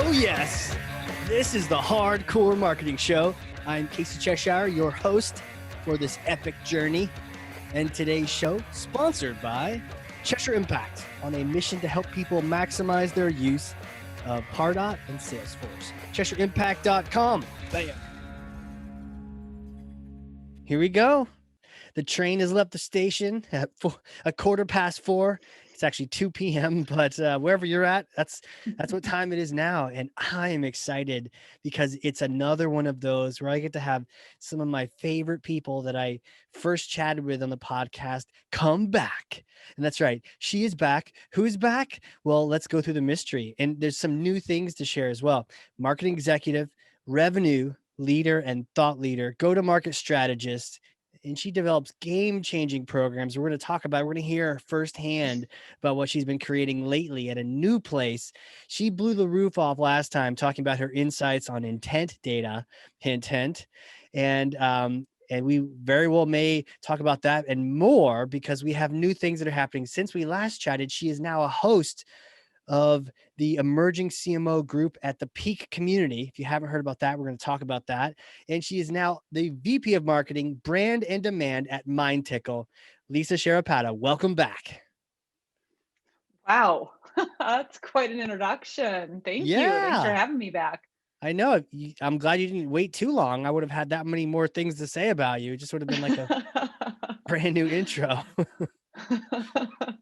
Oh yes, this is the Hardcore Marketing Show. I'm Casey Cheshire, your host for this epic journey. And today's show, sponsored by Cheshire Impact, on a mission to help people maximize their use of Pardot and Salesforce. CheshireImpact.com. Bam. Here we go. The train has left the station at 4:15. It's actually 2 p.m., but wherever you're at, that's what time it is now. And I am excited because it's another one of those where I get to have some of my favorite people that I first chatted with on the podcast come back. And that's right. She is back. Who's back? Well, let's go through the mystery. And there's some new things to share as well. Marketing executive, revenue leader, and thought leader, go-to-market strategist. And she develops game-changing programs. We're going to talk about, we're going to hear firsthand about what she's been creating lately at a new place. She blew the roof off last time talking about her insights on intent data, hint. And we very well may talk about that and more because we have new things that are happening. Since we last chatted, she is now a host of the Emerging CMO Group at the Peak Community. If you haven't heard about that, we're going to talk about that. And she is now the VP of Marketing, Brand and Demand at MindTickle. Lisa Sharapata, welcome back. Wow, that's quite an introduction. Thank you. Thanks for having me back. I know. I'm glad you didn't wait too long. I would have had that many more things to say about you. It just would have been like a brand new intro.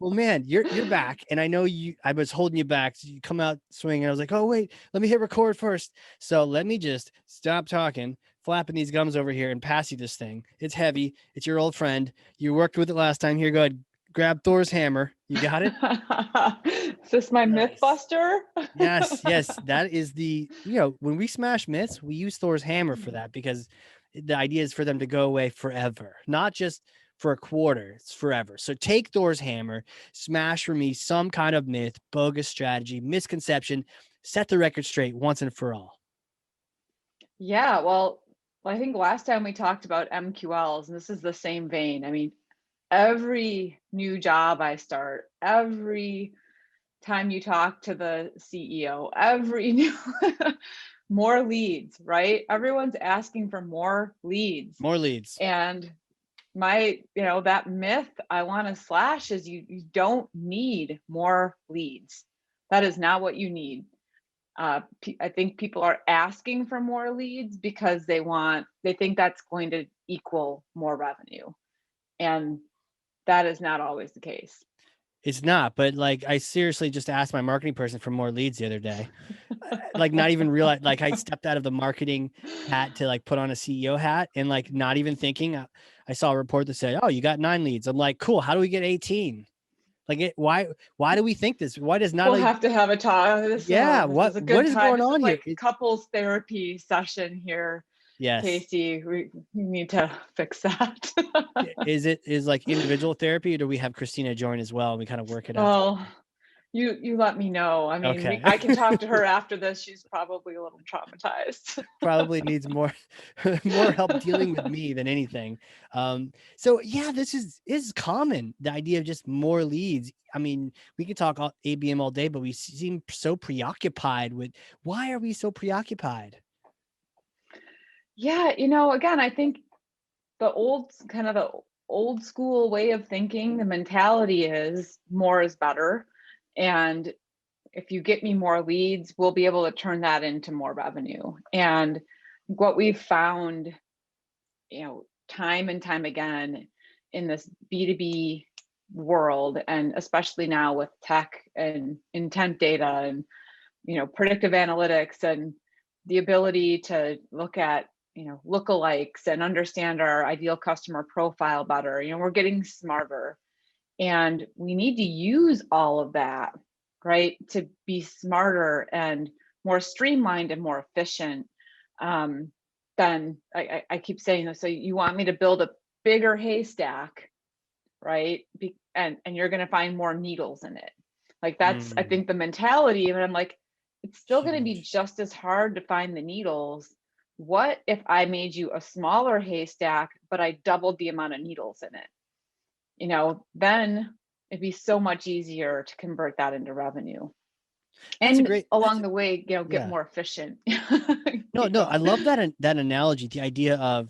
Well, man, you're back, and I know I was holding you back. So you come out swinging. I was like, oh wait, let me hit record first. So let me just stop talking, flapping these gums over here, and pass you this thing. It's heavy. It's your old friend. You worked with it last time. Here, go ahead, grab Thor's hammer. You got it. Is this my myth buster? Yes. That is when we smash myths, we use Thor's hammer for that because the idea is for them to go away forever, not just for a quarter, it's forever. So take Thor's hammer, smash for me some kind of myth, bogus strategy, misconception, set the record straight once and for all. Yeah, well, I think last time we talked about MQLs, and this is the same vein. I mean, every new job I start, every time you talk to the CEO, every new more leads, right? Everyone's asking for more leads. And that myth I want to slash is you don't need more leads. That is not what you need. I think people are asking for more leads because they think that's going to equal more revenue. And that is not always the case. It's not, but like I seriously just asked my marketing person for more leads the other day. Like not even realize, like I stepped out of the marketing hat to like put on a CEO hat and like not even thinking. I saw a report that said, "Oh, you got 9 leads." I'm like, "Cool. How do we get 18?" Like why do we think this? Why does not? We'll have to have a talk. What is going on here? Like couples therapy session here. Yes, Casey, we need to fix that. is like individual therapy, or do we have Christina join as well and we kind of work it out? Well, you let me know. I mean, okay. I can talk to her after this. She's probably a little traumatized. Probably needs more help dealing with me than anything. So yeah, this is common. The idea of just more leads. I mean, we could talk ABM all day, but we seem so preoccupied with, why are we so preoccupied? Yeah, again, I think the old school way of thinking, the mentality is more is better. And if you get me more leads, we'll be able to turn that into more revenue. And what we've found, time and time again in this B2B world, and especially now with tech and intent data and, predictive analytics and the ability to look at, lookalikes and understand our ideal customer profile better, we're getting smarter. And we need to use all of that, right, to be smarter and more streamlined and more efficient. Then I keep saying this. So you want me to build a bigger haystack, right? And you're going to find more needles in it. Like that's, I think, the mentality. And I'm like, it's still going to be just as hard to find the needles. What if I made you a smaller haystack, but I doubled the amount of needles in it? Then it'd be so much easier to convert that into revenue. That's a And great, along the way, get yeah. more efficient. No, no, I love that analogy, the idea of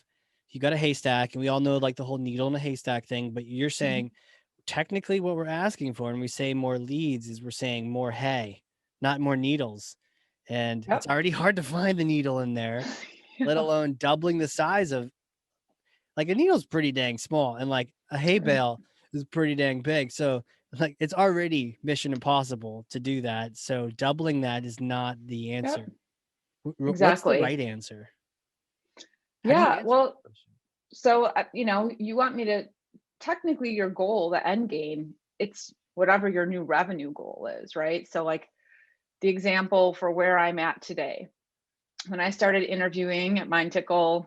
you got a haystack, and we all know like the whole needle in a haystack thing, but you're Mhm. saying technically what we're asking for, and we say more leads, is we're saying more hay, not more needles. And it's Yep. already hard to find the needle in there, let Yeah. alone doubling the size of, like, a needle's pretty dang small, and like a hay Right. bale is pretty dang big. So like it's already mission impossible to do that. So doubling that is not the Yep. answer. What's the Exactly. right answer? How do you Yeah. answer that Well, question? so you want me to technically your goal, the end game, it's whatever your new revenue goal is, right? So like the example for where I'm at today. When I started interviewing at MindTickle,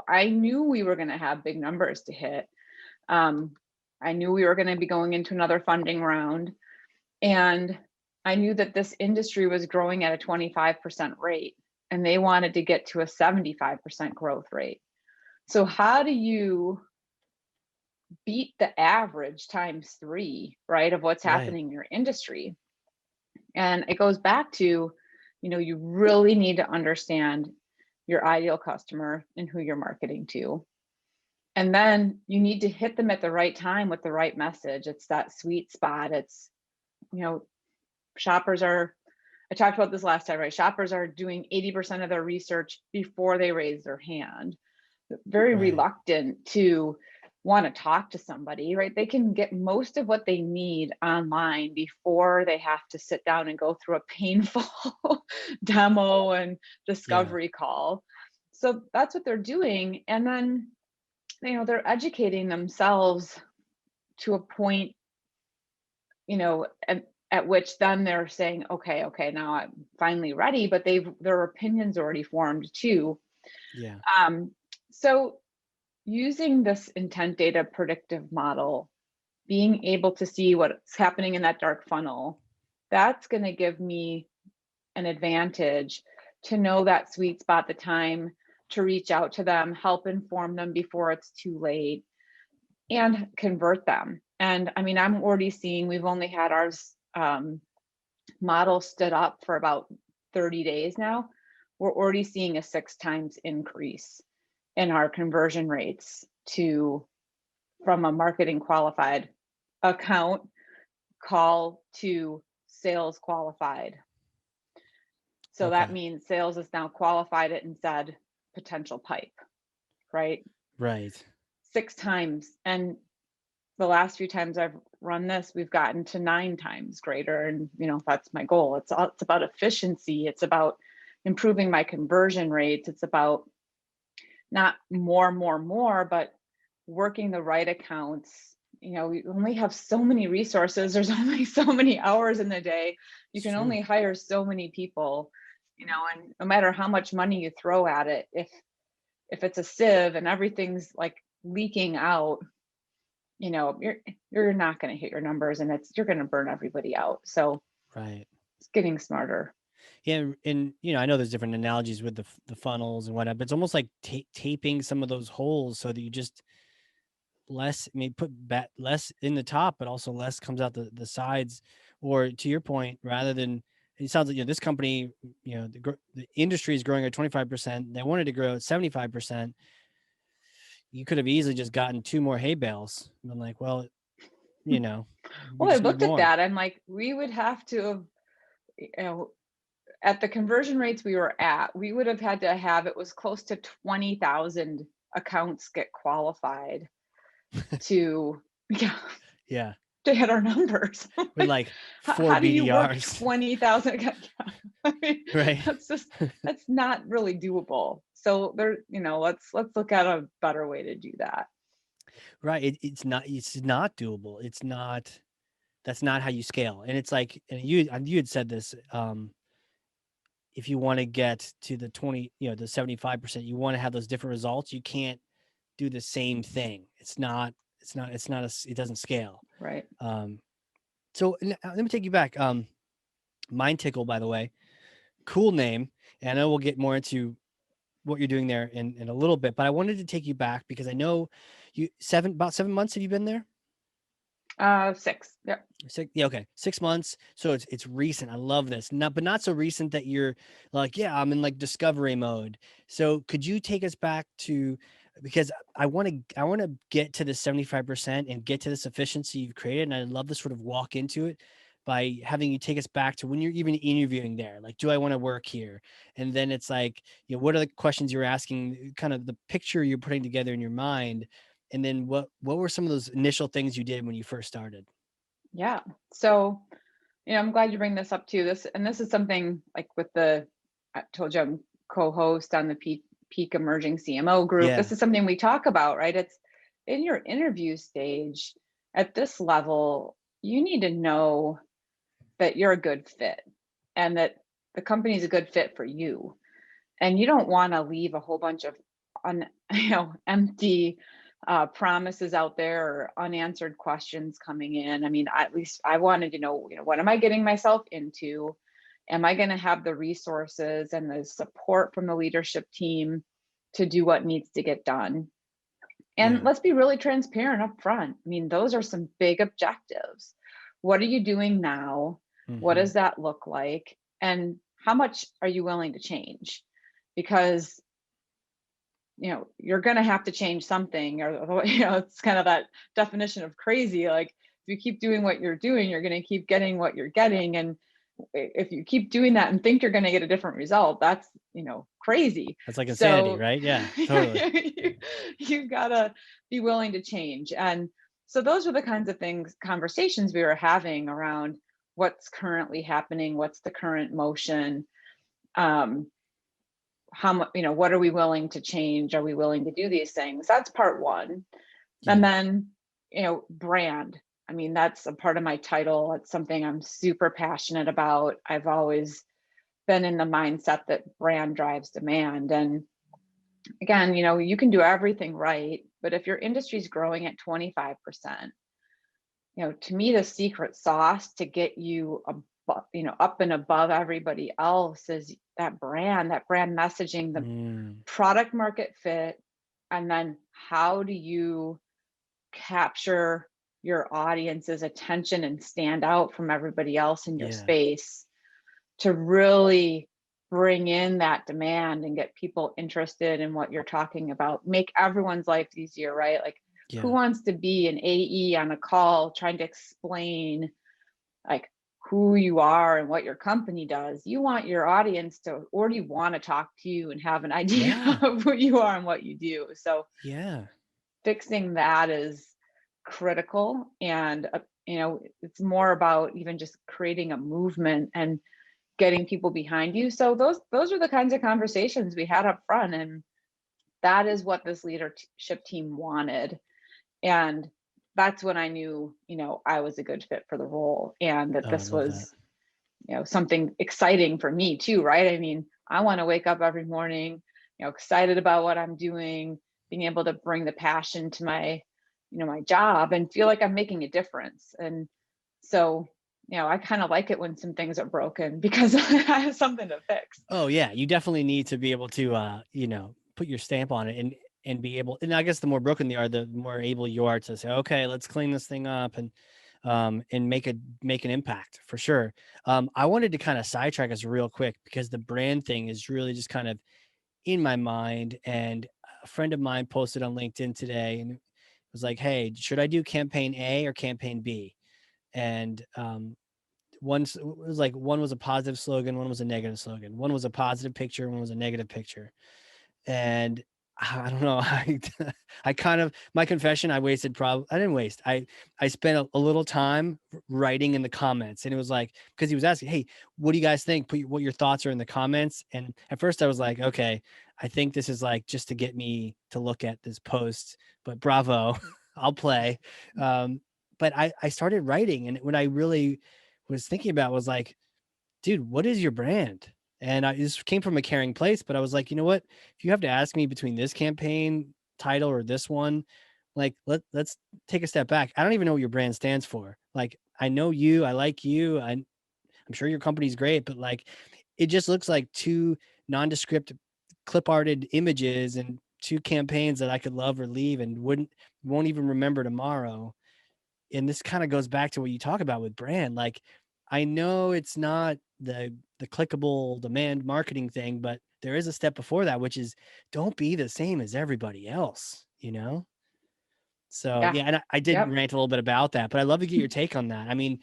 I knew we were going to have big numbers to hit. Um, I knew we were going to be going into another funding round. And I knew that this industry was growing at a 25% rate, and they wanted to get to a 75% growth rate. So, how do you beat the average times three, right, of what's Right. happening in your industry? And it goes back to, you really need to understand your ideal customer and who you're marketing to. And then you need to hit them at the right time with the right message. It's that sweet spot. It's, you know, shoppers are, I talked about this last time, right? Shoppers are doing 80% of their research before they raise their hand. Very Right. reluctant to want to talk to somebody, right? They can get most of what they need online before they have to sit down and go through a painful demo and Yeah. discovery call. So that's what they're doing. And then, they're educating themselves to a point, at which then they're saying, okay, now I'm finally ready, but their opinions already formed too. Yeah. Um, so using this intent data predictive model, being able to see what's happening in that dark funnel, that's going to give me an advantage to know that sweet spot, the time to reach out to them, help inform them before it's too late, and convert them. And I mean, I'm already seeing, we've only had our model stood up for about 30 days now. We're already seeing a 6 times increase in our conversion rates to from a marketing qualified account call to sales qualified. So that Okay. means sales is now qualified it and said potential pipe, right? Right. 6 times. And the last few times I've run this, we've gotten to 9 times greater. And, that's my goal. It's about efficiency. It's about improving my conversion rates. It's about not more, but working the right accounts. We only have so many resources. There's only so many hours in the day. You It's can true. only hire so many people, and no matter how much money you throw at it, if it's a sieve and everything's like leaking out, you're not going to hit your numbers, and you're going to burn everybody out. So Right. it's getting smarter. Yeah, and I know there's different analogies with the funnels and whatnot, but it's almost like taping some of those holes so that you just less, I mean, put less in the top, but also less comes out the sides. Or to your point, rather than, it sounds like, this company, the industry is growing at 25%. They wanted to grow at 75%. You could have easily just gotten two more hay bales. I'm like, well, we Well, I just need looked at more. that. I'm like, we would have to have, you know, at the conversion rates we were at, we would have had to have, it was close to 20,000 accounts get qualified to, yeah, Yeah. to hit our numbers. With Like, like how, four how do you work BDRs. 20,000? I mean, Right. that's not really doable. So let's look at a better way to do that. Right. It's not doable. That's not how you scale. And it's like, and you had said this, if you want to get to the 20, the 75%, you want to have those different results. You can't do the same thing. It doesn't scale. Right. Um, so let me take you back. MindTickle, by the way, cool name. And I know we'll get more into what you're doing there in a little bit, but I wanted to take you back because I know about 7 months have you been there? 6. Yep. Yeah, okay. 6 months. So it's recent. I love this. Not but not so recent that you're like, yeah, I'm in like discovery mode. So could you take us back to, because I want to get to the 75% and get to this efficiency you've created. And I'd love to sort of walk into it by having you take us back to when you're even interviewing there. Like, do I want to work here? And then it's like, what are the questions you're asking, kind of the picture you're putting together in your mind. And then what were some of those initial things you did when you first started? Yeah. So, I'm glad you bring this up too. This is something like with I told you I'm co-host on the Peak Emerging CMO Group. Yeah. This is something we talk about, right? It's in your interview stage at this level, you need to know that you're a good fit and that the company is a good fit for you. And you don't want to leave a whole bunch of empty promises out there or unanswered questions coming in. I mean, at least I wanted to know, what am I getting myself into? Am I going to have the resources and the support from the leadership team to do what needs to get done? And Yeah. let's be really transparent up front. I mean, those are some big objectives. What are you doing now? What Hmm. does that look like? And how much are you willing to change? Because you're going to have to change something, or it's kind of that definition of crazy. Like, if you keep doing what you're doing, you're going to keep getting what you're getting. And if you keep doing that and think you're going to get a different result, that's crazy. That's like insanity, So right? Yeah, totally. you've got to be willing to change. And so those are the kinds of conversations we were having around what's currently happening, what's the current motion, um, how much, what are we willing to change? Are we willing to do these things? That's part one. And Yeah. then, brand. I mean, that's a part of my title. It's something I'm super passionate about. I've always been in the mindset that brand drives demand. And again, you can do everything right, but if your industry's growing at 25%, to me, the secret sauce to get you up and above everybody else is that brand messaging, the Mm, product market fit, and then how do you capture your audience's attention and stand out from everybody else in your yeah. space to really bring in that demand and get people interested in what you're talking about, make everyone's life easier, right? Like, who Yeah. wants to be an AE on a call trying to explain like who you are and what your company does? You want your audience to already want to talk to you and have an idea Yeah. of who you are and what you do. So Yeah. fixing that is critical. And it's more about even just creating a movement and getting people behind you. So those are the kinds of conversations we had up front, and that is what this leadership team wanted. And that's when I knew, I was a good fit for the role, and that Oh, I this love that. was, something exciting for me too, right? I mean, I want to wake up every morning, excited about what I'm doing, being able to bring the passion to my job and feel like I'm making a difference. And so, I kind of like it when some things are broken because I have something to fix. Oh yeah, you definitely need to be able to put your stamp on it and be able, and I guess the more broken they are, the more able you are to say, okay, let's clean this thing up and make an impact for sure. I wanted to kind of sidetrack us real quick because the brand thing is really just kind of in my mind. And a friend of mine posted on LinkedIn today and was like, hey, should I do campaign A or campaign B? And one was a positive slogan, one was a negative slogan. One was a positive picture, one was a negative picture. And I don't know. I kind of, my confession, I didn't waste. I spent a little time writing in the comments, and it was like, because he was asking, hey, what do you guys think? What your thoughts are in the comments. And at first I was like, okay, I think this is like just to get me to look at this post, but bravo, I'll play. But I started writing, and what I really was thinking about was like, dude, what is your brand? And this came from a caring place, but I was like, you know what? If you have to ask me between this campaign title or this one, like let's take a step back. I don't even know what your brand stands for. Like, I know you, I like you, I'm sure your company's great, but like it just looks like two nondescript clip arted images and two campaigns that I could love or leave and won't even remember tomorrow. and this kind of goes back to what you talk about with brand. Like, I know it's not the clickable demand marketing thing, but there is a step before that, which is don't be the same as everybody else, you know? So Yeah. yeah, and I did Yep. rant a little bit about that, but I'd love to get your take on that. I mean,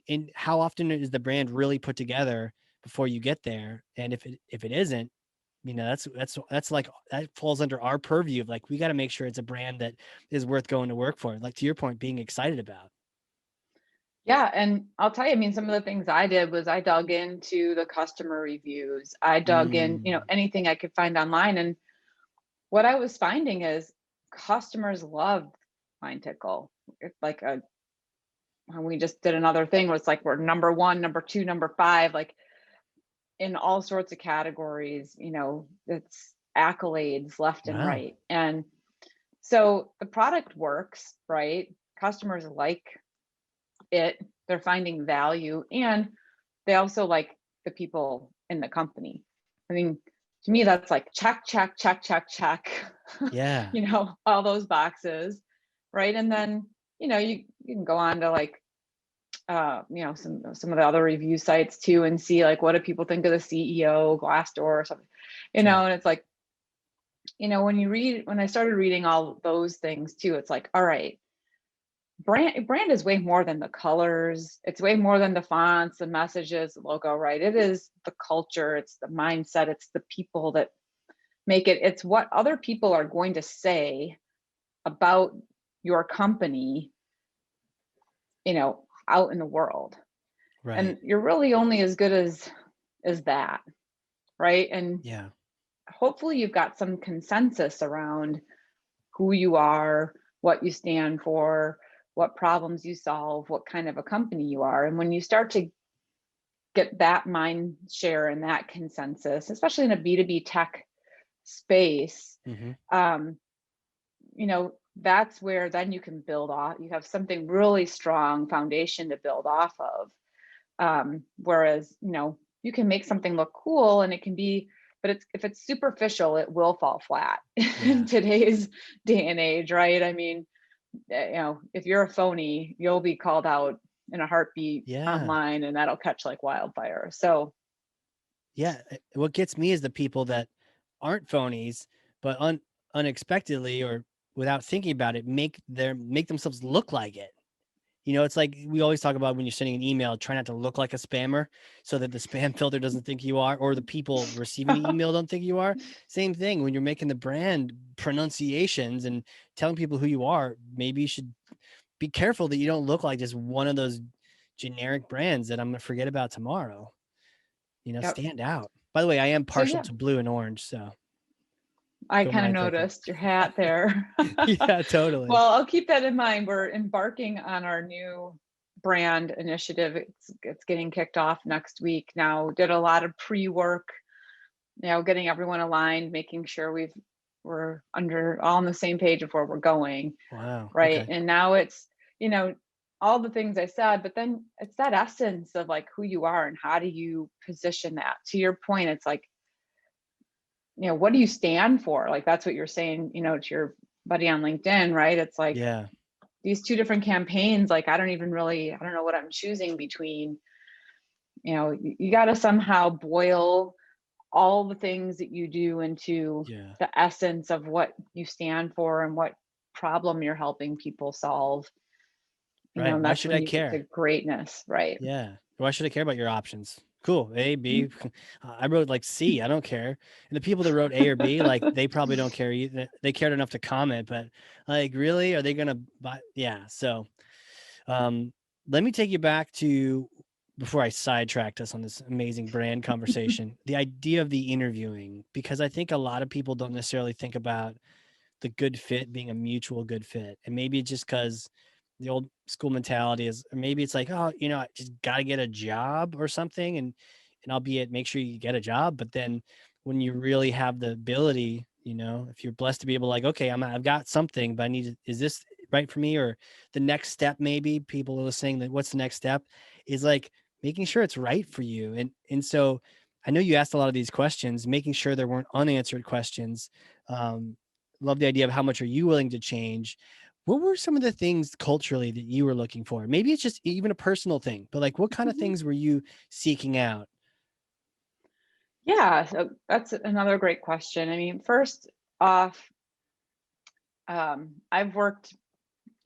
in how often is the brand really put together before you get there? And if it isn't, you know, that's like that falls under our purview of like we got to make sure it's a brand that is worth going to work for. Like to your point, being excited about. Yeah, and I'll tell you, I mean, some of the things I did was I dug into the customer reviews. I dug in, Mm, anything I could find online. And what I was finding is customers loved MindTickle. It's like a and we just did another thing where it's like we're number one, number two, number five, like in all sorts of categories, it's accolades left and wow. right. And so the product works, right? Customers like it, they're finding value, and they also like the people in the company. I mean, to me, that's like check, check, check, check, check, Yeah. all those boxes, right? And then, you can go on to like, some of the other review sites too, and see like what do people think of the CEO, Glassdoor or something, Sure. and it's like, when I started reading all those things too, it's like, all right, brand is way more than the colors. It's way more than the fonts, the messages, the logo, right? It is the culture, it's the mindset, it's the people that make it. It's what other people are going to say about your company, out in the world. Right. And you're really only as good as that, right? And Yeah. hopefully you've got some consensus around who you are, what you stand for, what problems you solve, what kind of a company you are. And when you start to get that mind share and that consensus, especially in a B2B tech space, Hmm. um, that's where then you can build off. You have something really strong foundation to build off of. Whereas, you can make something look cool and it can be, but if it's superficial, it will fall flat in Yeah. today's day and age, right? I mean, if you're a phony, you'll be called out in a heartbeat Yeah. online, and that'll catch like wildfire. So, Yeah. What gets me is the people that aren't phonies, but unexpectedly or without thinking about it, make themselves look like it. You know, it's like we always talk about when you're sending an email, try not to look like a spammer so that the spam filter doesn't think you are, or the people receiving the email don't think you are. Same thing when you're making the brand pronunciations and telling people who you are, maybe you should be careful that you don't look like just one of those generic brands that I'm going to forget about tomorrow. You know, yep. stand out. By the way, I am So partial yeah, to blue and orange, so I go kind of MindTickle. noticed your hat there. Yeah, totally. Well, I'll keep that in mind. We're embarking on our new brand initiative. It's getting kicked off next week. Now, did a lot of pre-work, getting everyone aligned, making sure we're under all on the same page of where we're going, Wow. right? Okay. And now it's, all the things I said, but then it's that essence of like who you are and how do you position that. To your point, it's like, what do you stand for? Like that's what you're saying, to your buddy on LinkedIn, right? It's like Yeah. these two different campaigns, like I don't know what I'm choosing between. You got to somehow boil all the things that you do into Yeah. the essence of what you stand for and what problem you're helping people solve. Right. And Why that's should when I you get to care? greatness, right? Yeah. Why should I care about your options? Cool. A, B. I wrote like C. I don't care. And the people that wrote A or B, like they probably don't care either. They cared enough to comment, but like, really, are they gonna buy? Yeah. So, um, let me take you back to before I sidetracked us on this amazing brand conversation. The idea of the interviewing, because I think a lot of people don't necessarily think about the good fit being a mutual good fit. And maybe it's just because the old school mentality is, or maybe it's like, oh, you know, I just got to get a job or something. And albeit make sure you get a job. But then when you really have the ability, you know, if you're blessed to be able to like, okay, I've got something, but I need to, is this right for me? Or the next step, maybe people are listening that what's the next step is like making sure it's right for you. And so I know you asked a lot of these questions, making sure there weren't unanswered questions. Love the idea of how much are you willing to change, What were some of the things culturally that you were looking for? Maybe it's just even a personal thing, but like what kind of Mhm. things were you seeking out? Yeah, so that's another great question. I mean, first off, I've worked,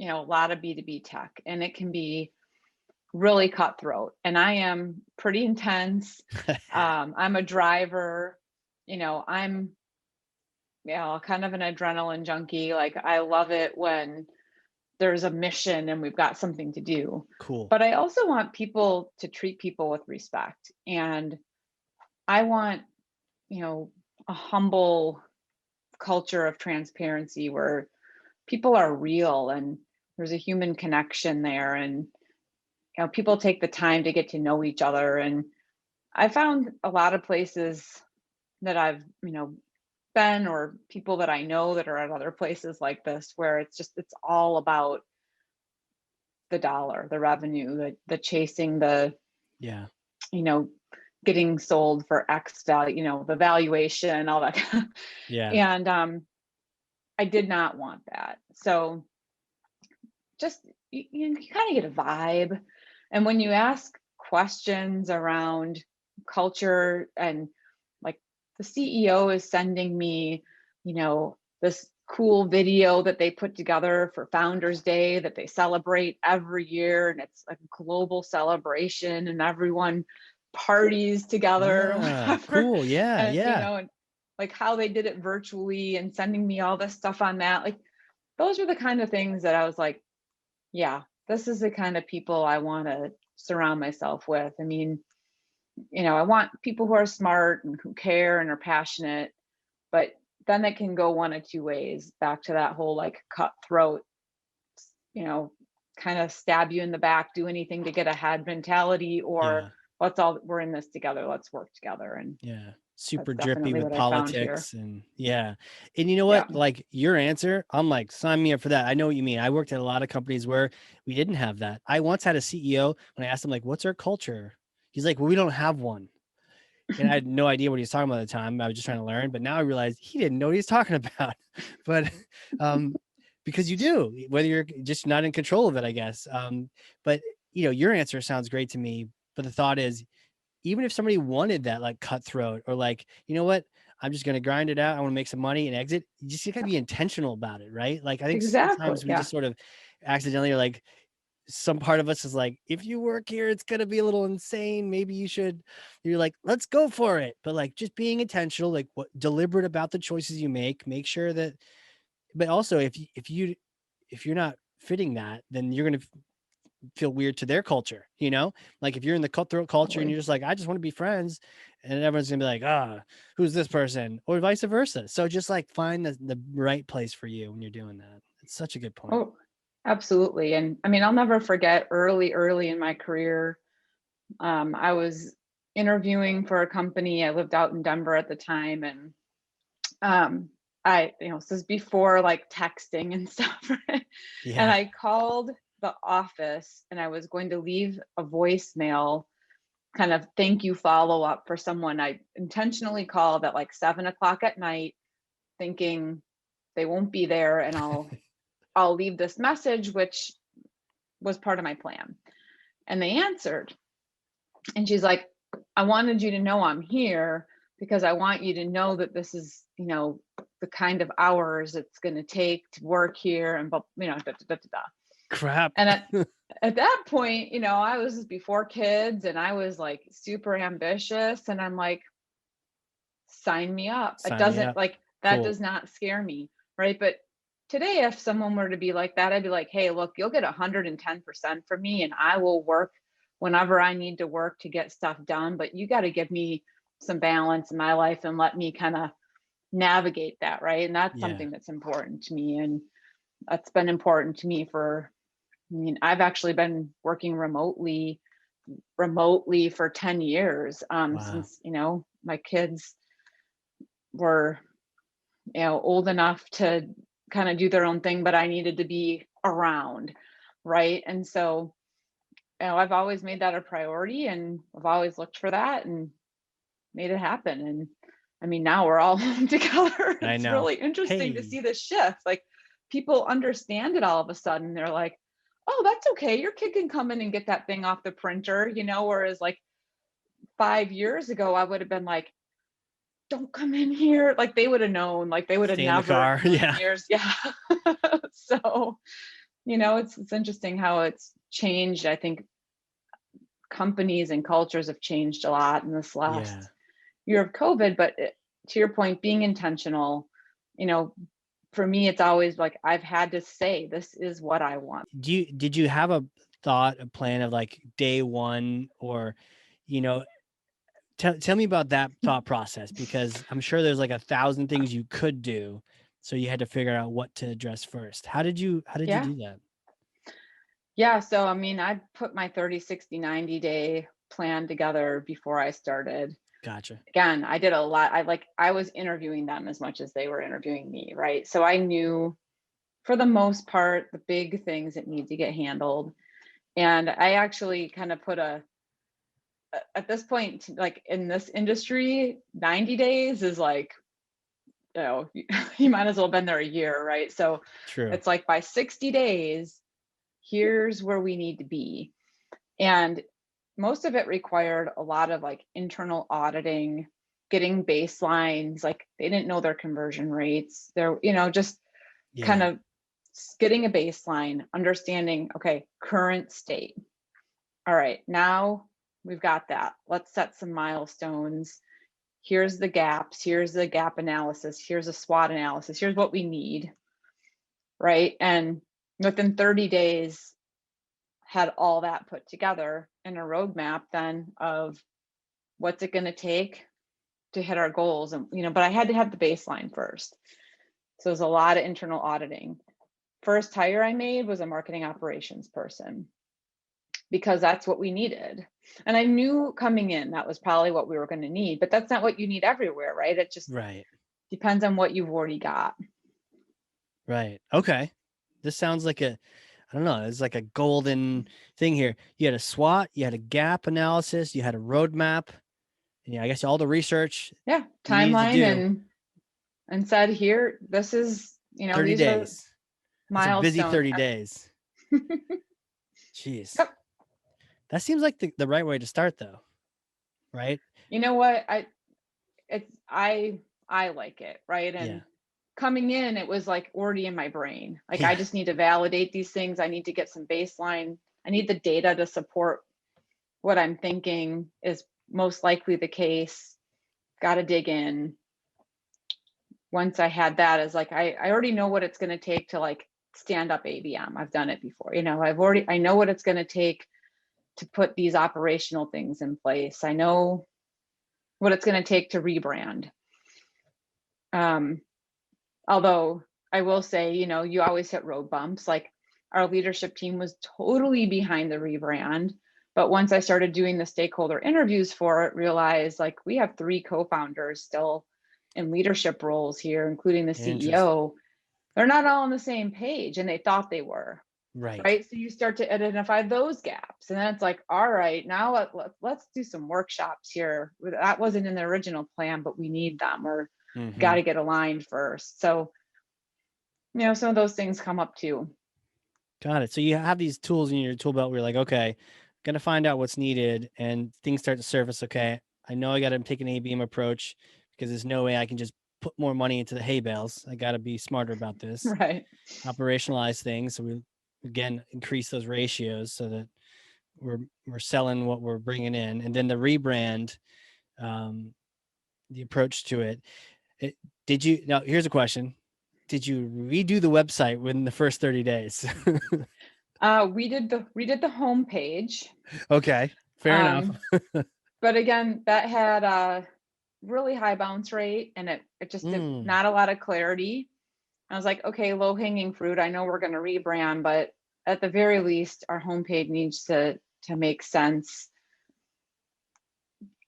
a lot of B2B tech, and it can be really cutthroat. And I am pretty intense. I'm a driver. I'm kind of an adrenaline junkie. Like I love it when there's a mission and we've got something to do. Cool. But I also want people to treat people with respect. And I want, you know, a humble culture of transparency where people are real and there's a human connection there, and people take the time to get to know each other. And I found a lot of places that I've been, or people that I know that are at other places like this, where it's all about the dollar, the revenue, the chasing, the Yeah. you know getting sold for X value, the valuation, all that. Yeah. And I did not want that. So just you kind of get a vibe. And when you ask questions around culture, and like the CEO is sending me, this cool video that they put together for Founders Day that they celebrate every year, and it's a global celebration and everyone parties together, Ah, whatever. cool. Yeah. And Yeah. and like how they did it virtually and sending me all this stuff on that, like those are the kind of things that I was like, yeah, this is the kind of people I want to surround myself with. I mean, I want people who are smart and who care and are passionate, but then it can go one of two ways, back to that whole like cutthroat, you know, kind of stab you in the back, do anything to get ahead mentality, or Yeah. we're in this together, let's work together. And Yeah. Super that's drippy definitely with what I found here. politics and yeah. And you know Yeah. what? Like your answer, I'm like, sign me up for that. I know what you mean. I worked at a lot of companies where we didn't have that. I once had a CEO when I asked him, like, what's our culture? He's like, well, we don't have one. And I had no idea what he was talking about at the time. I was just trying to learn, but now I realized he didn't know what he was talking about. But um, because you do, whether you're just not in control of it, I guess. But your answer sounds great to me. But the thought is, even if somebody wanted that like cutthroat or like, you know what, I'm just gonna grind it out. I want to make some money and exit. You just gotta be intentional about it, right? Like I think Exactly. sometimes we Yeah. just sort of accidentally are like, some part of us is like, if you work here, it's gonna be a little insane. Maybe you should. You're like, let's go for it. But like just being intentional, like what deliberate about the choices you make sure that. But also, if you're not fitting that, then you're gonna feel weird to their culture, like if you're in the cutthroat culture and Totally. you're just like, I just want to be friends, and everyone's gonna be like, who's this person, or vice versa. So just like find the right place for you when you're doing that. It's such a good point. Oh, absolutely. And I mean, I'll never forget early in my career, I was interviewing for a company. I lived out in Denver at the time, and um, this is before like texting and stuff, right? And Yeah. I called the office, and I was going to leave a voicemail, kind of thank you follow up for someone. I intentionally called at like 7 o'clock at night, thinking they won't be there, and I'll leave this message, which was part of my plan. And they answered. And she's like, I wanted you to know I'm here because I want you to know that this is, the kind of hours it's going to take to work here, and, da, da, da, da, da. Crap. And at that point, I was before kids, and I was like super ambitious, and I'm like, sign me up. It Sign me doesn't, up. like, that Cool. does not scare me. Right. But today, if someone were to be like that, I'd be like, hey, look, you'll get 110% from me, and I will work whenever I need to work to get stuff done. But you got to give me some balance in my life and let me kind of navigate that. Right. And that's Yeah. something that's important to me. And that's been important to me I mean, I've actually been working remotely for 10 years, Wow. since, my kids were, old enough to kind of do their own thing, but I needed to be around. Right. And so, I've always made that a priority, and I've always looked for that and made it happen. And I mean, now we're all home together. I It's know. really interesting to Hey. see this shift. Like people understand it all of a sudden. They're like, oh, that's okay. Your kid can come in and get that thing off the printer, whereas like 5 years ago, I would have been like, don't come in here. Like they would have known, like they would have Stay in the never in car. a million Yeah. years. Yeah. So, it's interesting how it's changed. I think companies and cultures have changed a lot in this Yeah. last year of COVID, but to your point, being intentional, you know, for me, it's always like I've had to say, this is what I want. Did you have a plan of like day one, or, you know, tell me about that thought process, because I'm sure there's like 1,000 things you could do. So you had to figure out what to address first. How did you Yeah. do that? Yeah. So, I mean, I put my 30, 60, 90-day plan together before I started. Gotcha. Again, I did a lot. I was interviewing them as much as they were interviewing me. Right. So I knew for the most part, the big things that need to get handled. And I actually kind of put at this point, like in this industry, 90 days is like, you might as well have been there a year, right? So True. it's like by 60 days, here's where we need to be. And most of it required a lot of like internal auditing, getting baselines, like they didn't know their conversion rates. They're, just kind Yeah. of getting a baseline, understanding, okay, current state. All right, now we've got that. Let's set some milestones. Here's the gaps. Here's the gap analysis. Here's a SWOT analysis. Here's what we need. Right. And within 30 days, had all that put together in a roadmap then of what's it going to take to hit our goals. And, but I had to have the baseline first. So there's a lot of internal auditing. First hire I made was a marketing operations person, because that's what we needed. And I knew coming in that was probably what we were going to need, but that's not what you need everywhere, right? It just Right. depends on what you've already got. Right. Okay. This sounds like I don't know, it's like a golden thing here. You had a SWOT, you had a gap analysis, you had a roadmap. Yeah, I guess all the research Yeah, you needed to timeline do. and said, here, this is, 30 these are days. That's a busy milestones. 30 days. Jeez. Yep. That seems like the right way to start though, right? You know what? I like it, right? Yeah. And coming in, it was like already in my brain. Like I Yeah. just need to validate these things. I need to get some baseline. I need the data to support what I'm thinking is most likely the case. Got to dig in. Once I had that, is like I already know what it's going to take to like stand up ABM. I've done it before. I know what it's going to take to put these operational things in place. I know what it's going to take to rebrand. Although I will say, you always hit road bumps. Like our leadership team was totally behind the rebrand. But once I started doing the stakeholder interviews for it, realized like we have 3 co-founders still in leadership roles here, including the Interesting. CEO. They're not all on the same page, and they thought they were. Right. Right. So you start to identify those gaps. And then it's like, all right, now let's do some workshops here. That wasn't in the original plan, but we need them, or got Mm-hmm. to get aligned first. So, some of those things come up too. Got it. So you have these tools in your tool belt where you're like, okay, gonna find out what's needed, and things start to surface. Okay, I know I got to take an ABM approach, because there's no way I can just put more money into the hay bales. I got to be smarter about this, Right. operationalize things. So we again increase those ratios so that we're selling what we're bringing in, and then the rebrand, the approach to it. Did you now? Here's a question: did you redo the website within the first 30 days? We did the homepage. Okay, fair enough. But again, that had a really high bounce rate, and it just did not a lot of clarity. I was like, okay, low hanging fruit. I know we're going to rebrand, but at the very least, our homepage needs to make sense,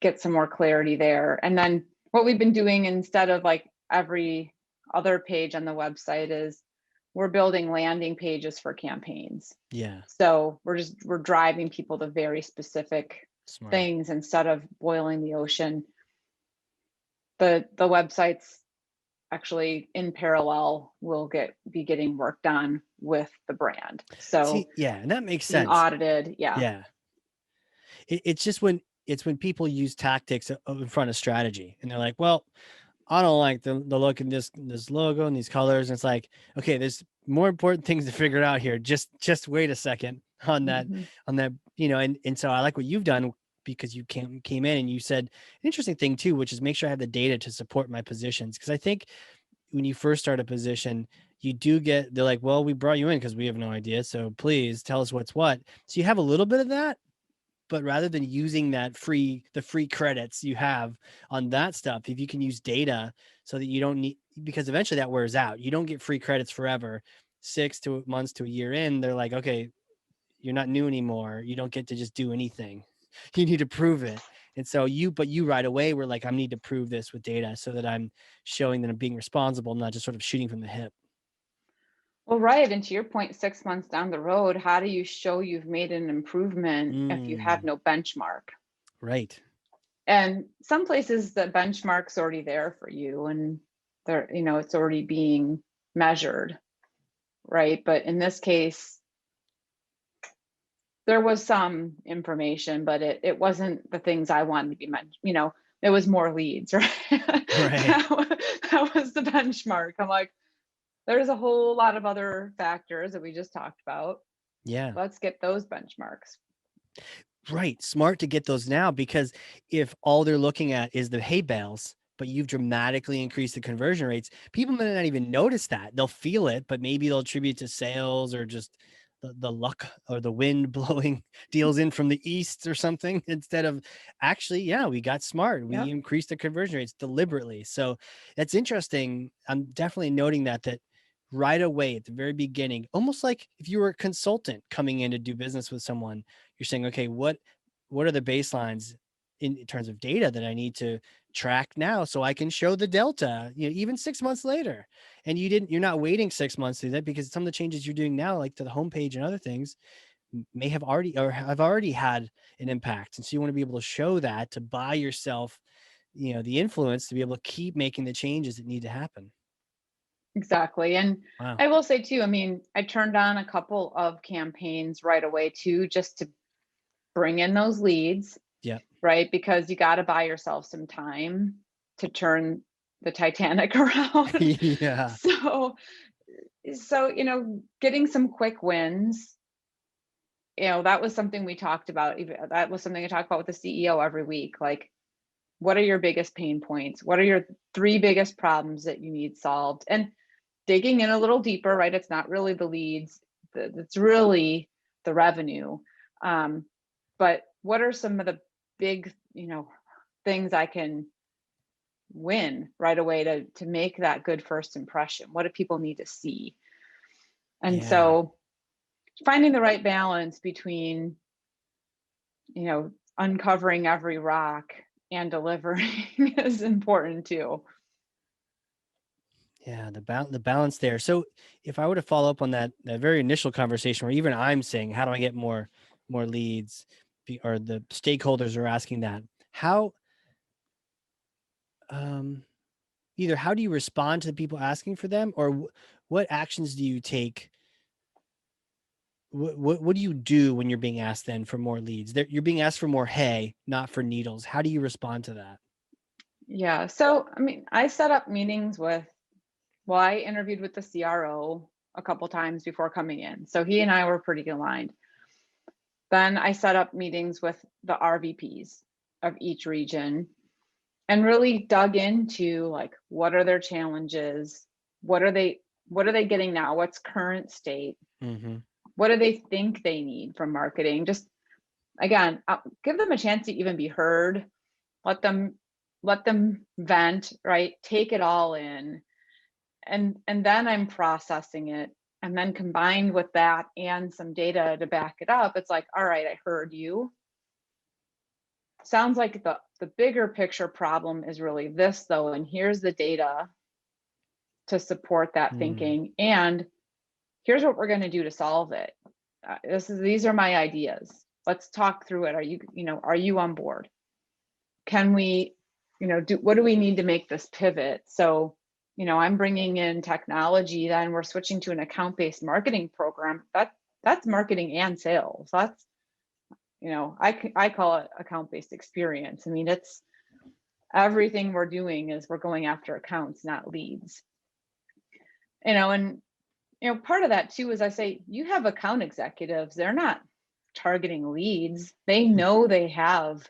get some more clarity there. And then what we've been doing instead of like every other page on the website is we're building landing pages for campaigns. Yeah. So we're driving people to very specific Smart. things instead of boiling the ocean. The websites, actually in parallel will be getting work done with the brand. So See, yeah, and that makes being sense. audited, yeah. Yeah. It's just when people use tactics in front of strategy and they're like, well, I don't like the look in this logo and these colors. And it's like, okay, there's more important things to figure out here. Just wait a second Mhm. on that, and so I like what you've done because you came in and you said an interesting thing too, which is make sure I have the data to support my positions. Cause I think when you first start a position, they're like, well, we brought you in because we have no idea. So please tell us what's what. So you have a little bit of that, but rather than using the free credits you have on that stuff, if you can use data so that you don't need, because eventually that wears out, you don't get free credits forever. 6 months to a year in, they're like, okay, you're not new anymore, you don't get to just do anything. You need to prove it. And so you right away were like, I need to prove this with data so that I'm showing that I'm being responsible, not just sort of shooting from the hip. Well, right. And to your point, 6 months down the road, how do you show you've made an improvement if you have Mm, no benchmark? right. And some places the benchmark's already there for you and there, it's already being measured, right? But in this case, there was some information, but it wasn't the things I wanted to be mentioned. It was more leads, right? Right. That was the benchmark. I'm like, there's a whole lot of other factors that we just talked about. Yeah. Let's get those benchmarks. Right. Smart to get those now, because if all they're looking at is the hay bales, but you've dramatically increased the conversion rates, people may not even notice that. They'll feel it, but maybe they'll attribute to sales or just the luck or the wind blowing deals in from the east or something instead of actually, yeah, we got smart. We Yep. increased the conversion rates deliberately. So that's interesting. I'm definitely noting that right away at the very beginning, almost like if you were a consultant coming in to do business with someone, you're saying, okay, what are the baselines in terms of data that I need to track now so I can show the delta, even 6 months later. And you're not waiting 6 months to do that, because some of the changes you're doing now, like to the homepage and other things, may have already had an impact. And so you want to be able to show that to buy yourself, the influence to be able to keep making the changes that need to happen. Exactly. And Wow. I will say too, I turned on a couple of campaigns right away too, just to bring in those leads, Yeah. right? Because you got to buy yourself some time to turn the Titanic around. Yeah. So, getting some quick wins, that was something we talked about. That was something I talked about with the CEO every week. Like, what are your biggest pain points? What are your 3 biggest problems that you need solved? And digging in a little deeper, right? It's not really the leads, it's really the revenue. But what are some of the big, things I can win right away to make that good first impression? What do people need to see? And Yeah. so finding the right balance between, uncovering every rock and delivering is important too. Yeah, the balance there. So if I were to follow up on that very initial conversation, where even I'm saying, how do I get more leads, or the stakeholders are asking that, how um either how do you respond to the people asking for them, or what actions do you take? What do you do when you're being asked then for more leads? You're being asked for more hay, not for needles. How do you respond to that? Yeah. So, I set up meetings I interviewed with the CRO a couple times before coming in. So he and I were pretty aligned. Then I set up meetings with the RVPs of each region and really dug into like, what are their challenges? What are they getting now? What's current state? Mm-hmm. What do they think they need from marketing? Just again, give them a chance to even be heard. Let them vent, right? Take it all in. And then I'm processing it. And then combined with that and some data to back it up, it's like, all right, I heard you. Sounds like the bigger picture problem is really this though, and here's the data to support that Mm. thinking, and here's what we're going to do to solve it. These are my ideas. Let's talk through it. Are you on board? Can we, what do we need to make this pivot? So I'm bringing in technology, then we're switching to an account-based marketing program. That's marketing and sales. That's, I call it account-based experience. I mean, it's everything we're doing is we're going after accounts, not leads. And part of that too is I say, you have account executives, they're not targeting leads. They know they have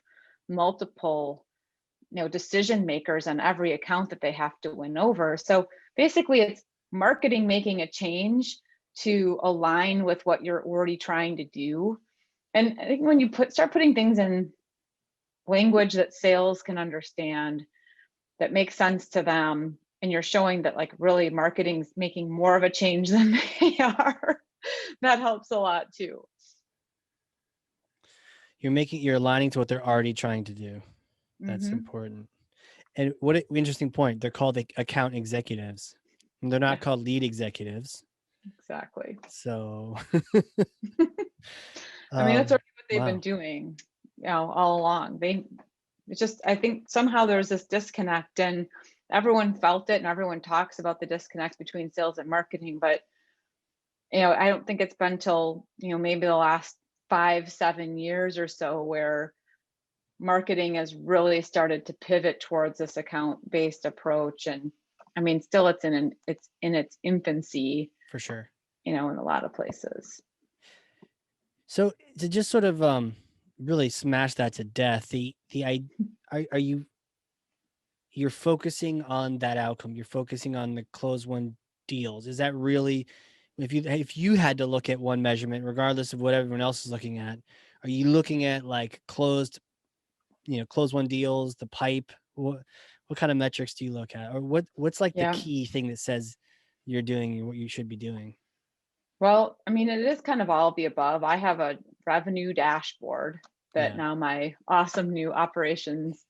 multiple, decision makers on every account that they have to win over. So basically it's marketing making a change to align with what you're already trying to do. And I think when you start putting things in language that sales can understand, that makes sense to them, and you're showing that like really marketing's making more of a change than they are, that helps a lot too. You're aligning to what they're already trying to do. That's important. And what an interesting point. They're called account executives. And they're not called lead executives. Exactly. So I mean, that's already what they've been doing, all along. I think somehow there's this disconnect, and everyone felt it and everyone talks about the disconnect between sales and marketing, but I don't think it's been till, maybe the last 5-7 years or so where marketing has really started to pivot towards this account-based approach. And I mean, still it's in its infancy, for sure, in a lot of places. So to just sort of really smash that to death, you're focusing on that outcome, you're focusing on the close one deals. Is that really, if you had to look at one measurement, regardless of what everyone else is looking at, are you looking at like close one deals, the pipe? What kind of metrics do you look at, or what's like the key thing that says you're doing what you should be doing? Well, I mean, it is kind of all of the above. I have a revenue dashboard that now my awesome new operations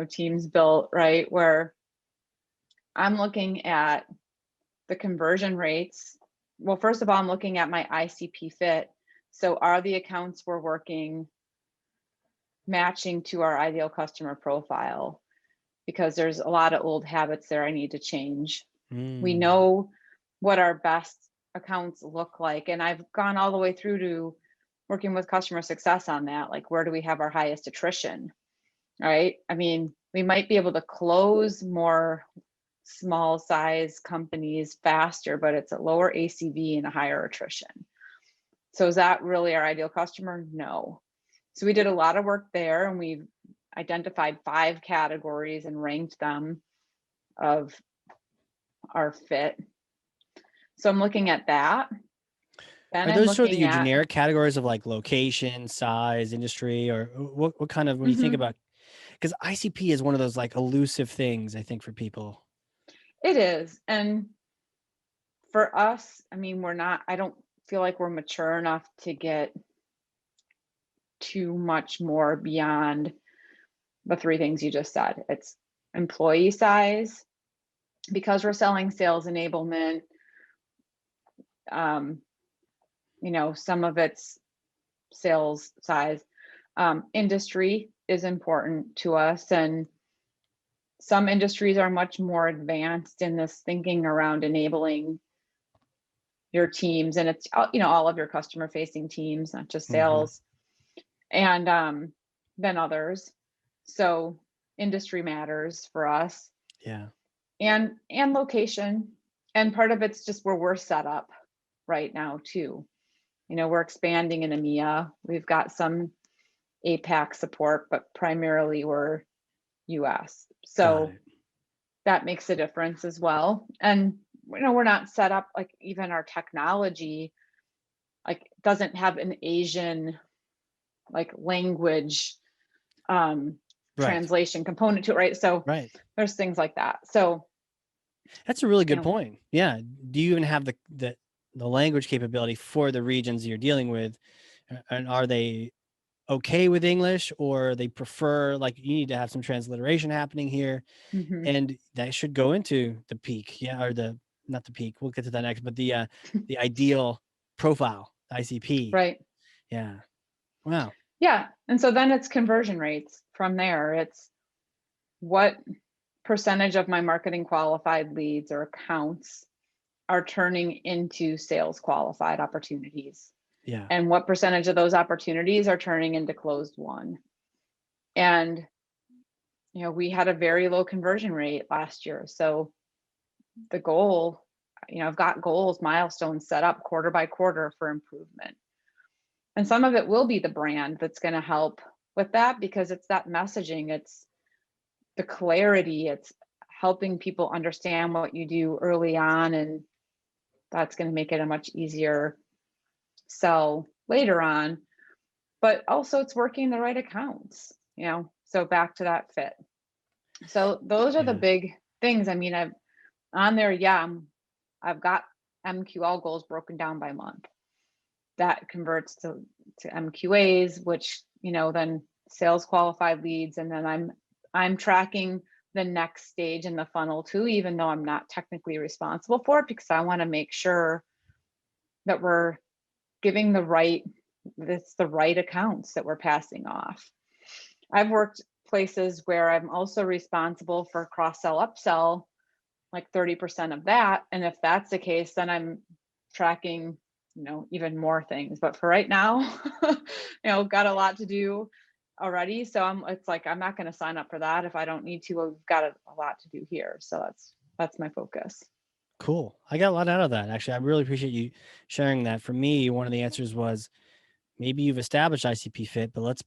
team's built, right? Where I'm looking at the conversion rates. Well, first of all, I'm looking at my ICP fit. So are the accounts we're working matching to our ideal customer profile? Because there's a lot of old habits there I need to change. We know what our best accounts look like. And I've gone all the way through to working with customer success on that. Like, where do we have our highest attrition? Right? I mean, we might be able to close more small size companies faster, but it's a lower ACV and a higher attrition. So is that really our ideal customer? No. So we did a lot of work there, and we've identified 5 categories and ranked them of our fit. So I'm looking at that. Then are those sort of your generic categories of like location, size, industry, or what kind of, when you think about, because ICP is one of those like elusive things, I think, for people. It is. And for us, I mean, I don't feel like we're mature enough to get too much more beyond the 3 things you just said. It's employee size, because we're selling sales enablement. Some of it's sales size. Industry is important to us, and some industries are much more advanced in this thinking around enabling your teams, and it's all of your customer facing teams, not just sales, and than others. So industry matters for us. And location, and part of it's just where we're set up right now too. We're expanding in EMEA. We've got some APAC support, but primarily we're US. So that makes a difference as well. And we're not set up, like, even our technology like doesn't have an Asian like language translation component to it, right? So there's things like that. So that's a really good point. Yeah. Do you even have the language capability for the regions you're dealing with? And are they okay with English, or they prefer, like, you need to have some transliteration happening here? And that should go into the peak. Or not the peak. We'll get to that next, but the ideal profile, ICP. Right. Yeah. Wow. Yeah. And so then it's conversion rates from there. It's what percentage of my marketing qualified leads or accounts are turning into sales qualified opportunities? Yeah. And what percentage of those opportunities are turning into closed won? And, we had a very low conversion rate last year. So the goal, I've got goals, milestones set up quarter by quarter for improvement. And some of it will be the brand that's going to help with that, because it's that messaging, it's the clarity, it's helping people understand what you do early on, and that's going to make it a much easier sell later on. But also it's working the right accounts, so back to that fit. So those are the Yeah. big things. I mean, I've on there, I've got MQL goals broken down by month. That converts to MQAs, which, then sales qualified leads. And then I'm tracking the next stage in the funnel too, even though I'm not technically responsible for it, because I want to make sure that we're giving the right accounts that we're passing off. I've worked places where I'm also responsible for cross-sell, upsell, like 30% of that. And if that's the case, then I'm tracking, even more things. But for right now, got a lot to do already. So it's like, I'm not going to sign up for that if I don't need to. We've got a lot to do here. So that's my focus. Cool. I got a lot out of that. Actually, I really appreciate you sharing that. For me, one of the answers was maybe you've established ICP fit, but let's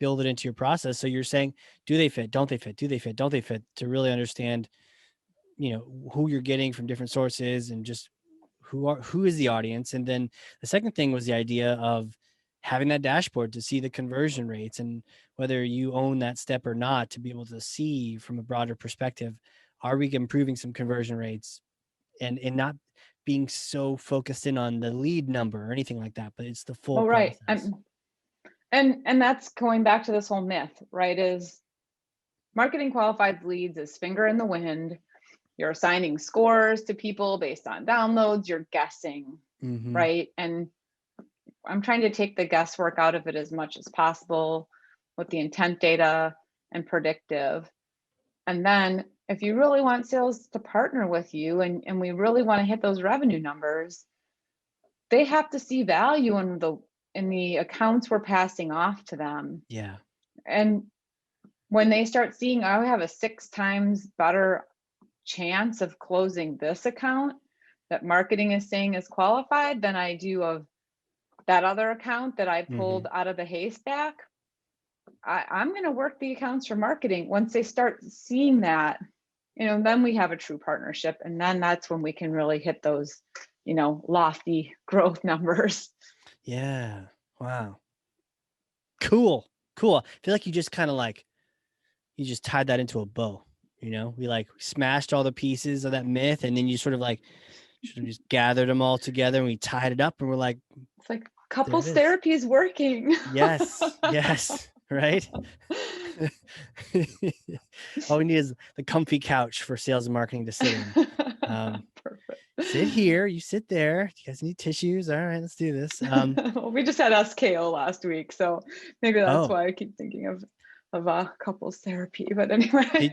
build it into your process. So you're saying, do they fit? Don't they fit? Do they fit? Don't they fit? To really understand, who you're getting from different sources and just who is the audience. And then the second thing was the idea of having that dashboard to see the conversion rates and whether you own that step or not, to be able to see from a broader perspective, are we improving some conversion rates, and not being so focused in on the lead number or anything like that, but it's the full Well, right. process. And that's going back to this whole myth, right? Is marketing qualified leads is finger in the wind. You're assigning scores to people based on downloads. You're guessing, Mm-hmm. right? And I'm trying to take the guesswork out of it as much as possible with the intent data and predictive. And then if you really want sales to partner with you, and we really want to hit those revenue numbers, they have to see value in the accounts we're passing off to them. Yeah. And when they start seeing, I have a 6 times better chance of closing this account that marketing is saying is qualified than I do of that other account that I pulled out of the haystack, I'm going to work the accounts for marketing. Once they start seeing that, then we have a true partnership. And then that's when we can really hit those, lofty growth numbers. Yeah. Wow. Cool. I feel like you just kind of you just tied that into a bow. We smashed all the pieces of that myth, and then you sort of just gathered them all together, and we tied it up, and we're like, it's like couples therapy is working. Yes. Right. All we need is the comfy couch for sales and marketing to sit in. Perfect. Sit here, you sit there. Do you guys need tissues? All right, let's do this. Well, we just had SKO last week, so maybe that's Oh. why I keep thinking of couples therapy. But anyway,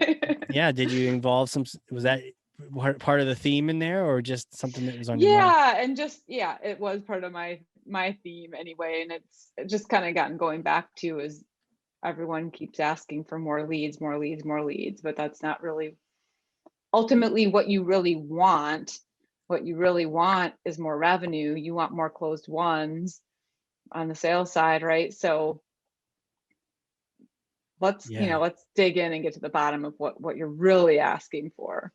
did you involve was that part of the theme in there, or just something that was on your mind? Yeah, and it was part of my theme anyway, and it's just kind of gotten going back to is everyone keeps asking for more leads, but that's not really ultimately what you really want. What you really want is more revenue. You want more closed ones on the sales side, right? So let's dig in and get to the bottom of what you're really asking for.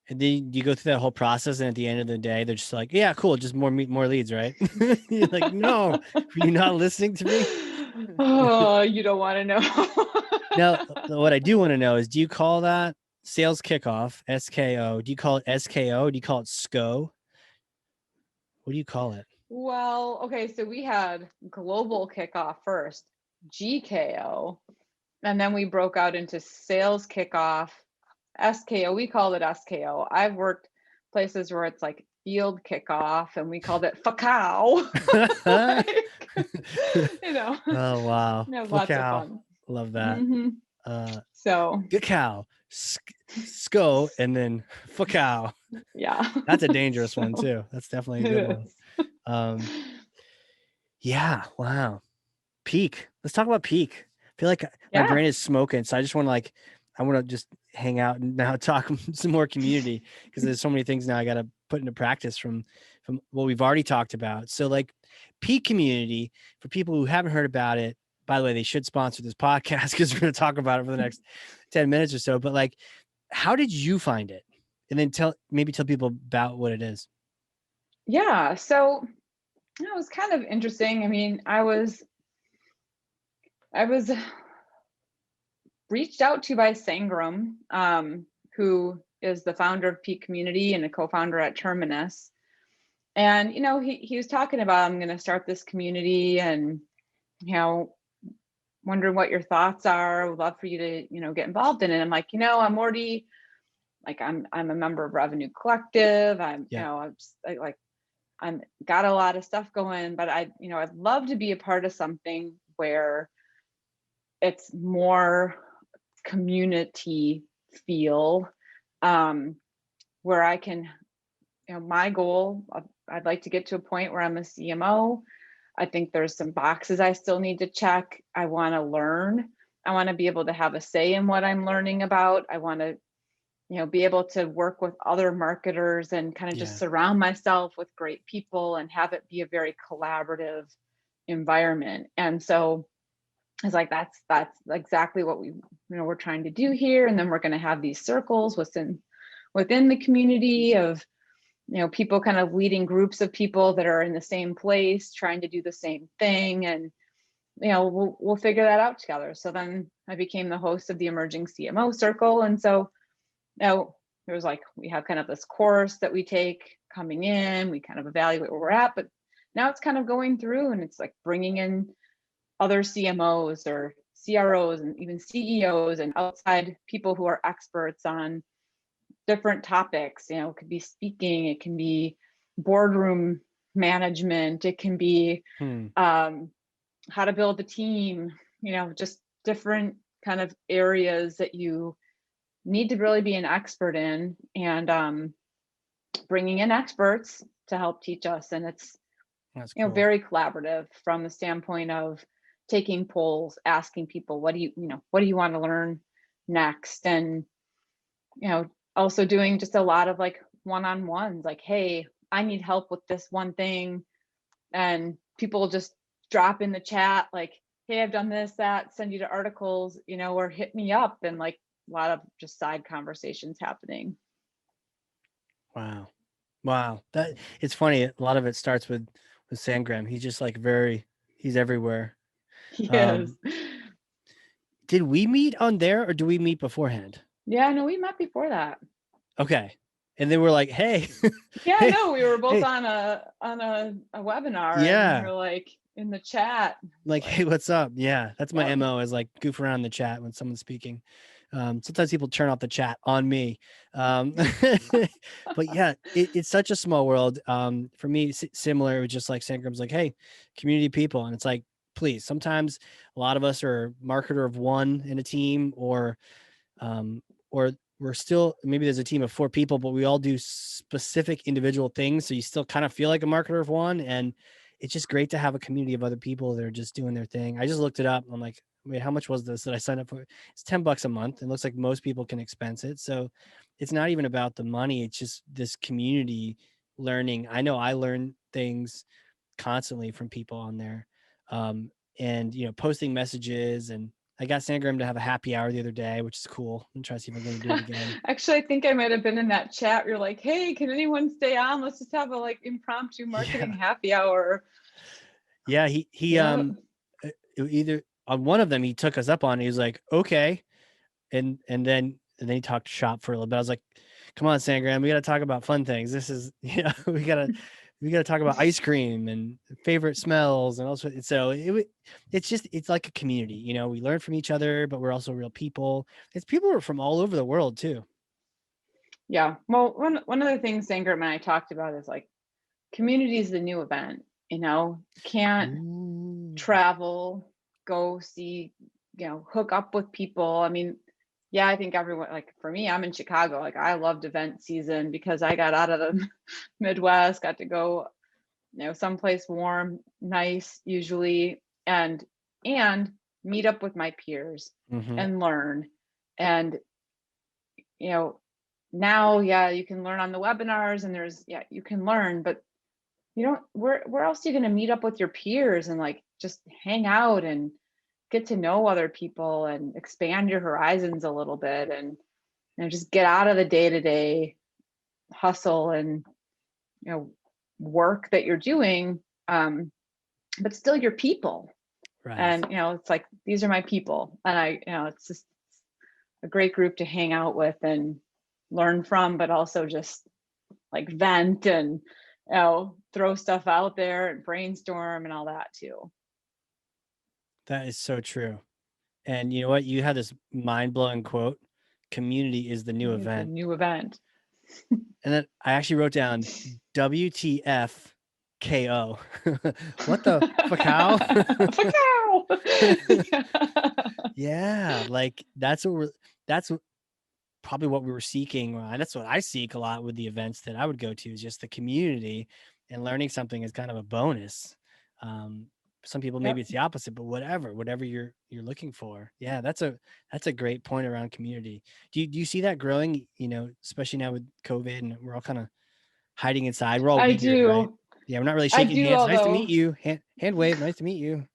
And then you go through that whole process, and at the end of the day, they're just like, yeah, cool, just more leads, right? You're like, no, were you not listening to me? Oh, you don't want to know. Now, what I do want to know is, do you call that sales kickoff, SKO? Do you call it SKO? Do you call it SCO? What do you call it? Well, okay, so we had global kickoff first, GKO, and then we broke out into sales kickoff, SKO. We called it SKO. I've worked places where it's like field kickoff, and we called it FACOW. Oh, wow. Lots of fun. Love that. Mm-hmm. So Good cow, sko, and then cow. yeah. That's a dangerous one So too. That's definitely a it good one. is. Um, yeah, wow. Peak. Let's talk about peak. I feel like my Yeah. brain is smoking, so I just want to I want to just hang out and now talk some more community because there's so many things now I got to put into practice from what we've already talked about. So like peak community, for people who haven't heard about it, by the way, they should sponsor this podcast because we're going to talk about it for the next 10 minutes or so. But like, how did you find it? And then tell people about what it is. Yeah. So it was kind of interesting. I mean, I was reached out to by Sangram, who is the founder of Peak Community and a co-founder at Terminus. And he was talking about, I'm going to start this community, and wondering what your thoughts are. I would love for you to get involved in it. I'm like, I'm already like I'm a member of Revenue Collective. I'm Yeah. I'm just, I'm got a lot of stuff going, but I'd love to be a part of something where it's more community feel, where I can, my goal, I'd like to get to a point where I'm a CMO. I think there's some boxes I still need to check. I want to learn. I want to be able to have a say in what I'm learning about. I want to, be able to work with other marketers and kind of just Yeah. surround myself with great people and have it be a very collaborative environment. And so it's like that's exactly what we're trying to do here. And then we're going to have these circles within the community of people kind of leading groups of people that are in the same place trying to do the same thing, and we'll figure that out together. So then I became the host of the Emerging CMO Circle, and so now there was we have kind of this course that we take coming in, we kind of evaluate where we're at, but now it's kind of going through and it's like bringing in other CMOs or CROs and even CEOs and outside people who are experts on different topics. It could be speaking, it can be boardroom management, it can be how to build a team, just different kind of areas that you need to really be an expert in, and bringing in experts to help teach us. And it's That's cool. Very collaborative from the standpoint of taking polls, asking people, what do you want to learn next? And also doing just a lot of one-on-ones, like, hey, I need help with this one thing, and people just drop in the chat like, hey, I've done this, that, send you to articles, or hit me up, and a lot of just side conversations happening. Wow. That it's funny. A lot of it starts with Sangram. He's just he's everywhere. Yes. Did we meet on there or do we meet beforehand? Yeah, no, we met before that. Okay. And then we're like, hey. Yeah, hey, no, we were both hey. on a webinar. Yeah. And we're in the chat. Hey, what's up? Yeah. That's my Yep. MO, is goof around in the chat when someone's speaking. Sometimes people turn off the chat on me. But yeah, it's such a small world. For me, similar. It was just like Sangram's like, hey, community people. And it's like, please, sometimes a lot of us are marketer of one in a team, or we're still, maybe there's a team of 4 people, but we all do specific individual things. So you still kind of feel like a marketer of one. And it's just great to have a community of other people that are just doing their thing. I just looked it up. I'm like, wait, how much was this that I signed up for? It's $10 a month. It looks like most people can expense it. So it's not even about the money. It's just this community learning. I know I learn things constantly from people on there. And posting messages, and I got Sangram to have a happy hour the other day, which is cool. I'm trying to see if I'm going to do it again. Actually, I think I might have been in that chat. You're like, hey, can anyone stay on? Let's just have a impromptu marketing happy hour. Yeah, he either on one of them he took us up on it. He was like, okay, and then he talked shop for a little bit. I was like, come on, Sangram, we got to talk about fun things. This is we got to talk about ice cream and favorite smells, and also so it's like a community. We learn from each other, but we're also real people. It's people who are from all over the world too. Yeah, well, one of the things Sangram and I talked about is community is the new event. Can't travel, go see hook up with people. I mean, yeah, I think everyone, like for me, I'm in Chicago. Like I loved event season because I got out of the Midwest, got to go, someplace warm, nice, usually, and meet up with my peers Mm-hmm. and learn. And you know, now, yeah, you can learn on the webinars and you can learn, but you don't, where else are you going to meet up with your peers and like just hang out and get to know other people and expand your horizons a little bit and just get out of the day-to-day hustle and work that you're doing, but still your people. Right. And it's like, these are my people, and it's just a great group to hang out with and learn from, but also just like vent and throw stuff out there and brainstorm and all that too. That is so true. And you know what? You had this mind-blowing quote, community is the new It's a event. new event. And then I actually wrote down WTF KO. What the fuck how? Yeah, like that's probably what we were seeking. That's what I seek a lot with the events that I would go to, is just the community, and learning something is kind of a bonus. Some people, maybe Yep, it's the opposite, but whatever you're looking for. Yeah, that's a great point around community. Do you see that growing, especially now with COVID and we're all kind of hiding inside? We're all I weird, right? do. Yeah, we're not really I shaking do, hands. Nice to meet although you. Hand wave. Nice to meet you.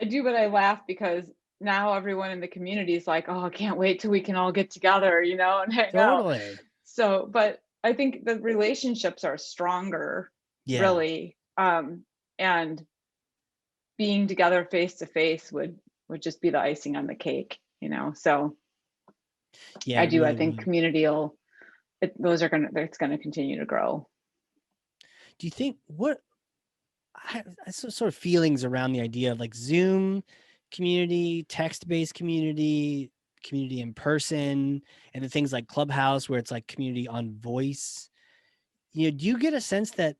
I do, but I laugh because now everyone in the community is like, oh, I can't wait till we can all get together, and hang out. Totally. So, but I think the relationships are stronger, Yeah. really. And being together face to face would just be the icing on the cake. So Yeah, I it do. I really think would. community it's gonna continue to grow. Do you think sort of feelings around the idea of like Zoom community, text-based community, community in person, and the things like Clubhouse where it's like community on voice? Do you get a sense that